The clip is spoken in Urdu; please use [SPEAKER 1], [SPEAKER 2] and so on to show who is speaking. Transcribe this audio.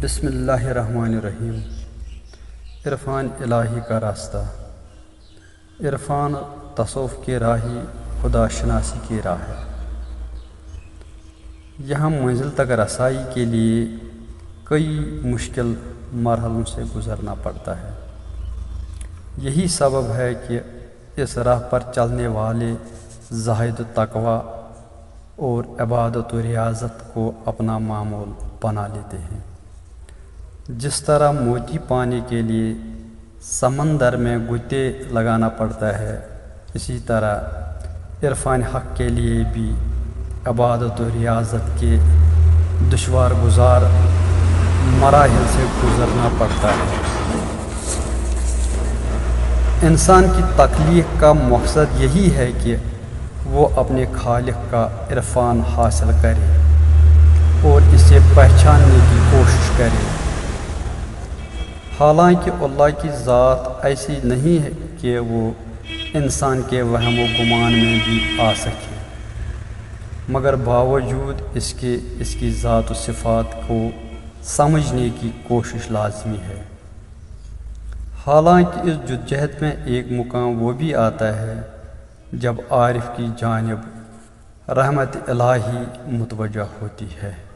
[SPEAKER 1] بسم اللہ الرحمن الرحیم۔ عرفان الہی کا راستہ۔ عرفان تصوف کی راہی خدا شناسی کی راہ ہے۔ یہاں منزل تک رسائی کے لیے کئی مشکل مرحلوں سے گزرنا پڑتا ہے۔ یہی سبب ہے کہ اس راہ پر چلنے والے زاہد و تقوی اور عبادت و ریاضت کو اپنا معمول بنا لیتے ہیں۔ جس طرح موتی پانے کے لیے سمندر میں گوتے لگانا پڑتا ہے، اسی طرح عرفان حق کے لیے بھی عبادت و ریاضت کے دشوار گزار مراحل سے گزرنا پڑتا ہے۔ انسان کی تخلیق کا مقصد یہی ہے کہ وہ اپنے خالق کا عرفان حاصل کرے اور اسے پہچاننے کی کوشش کرے۔ حالانکہ اللہ کی ذات ایسی نہیں ہے کہ وہ انسان کے وہم و گمان میں بھی آ سکے، مگر باوجود اس کے اس کی ذات و صفات کو سمجھنے کی کوشش لازمی ہے۔ حالانکہ اس جدوجہد میں ایک مقام وہ بھی آتا ہے جب عارف کی جانب رحمت الہی متوجہ ہوتی ہے۔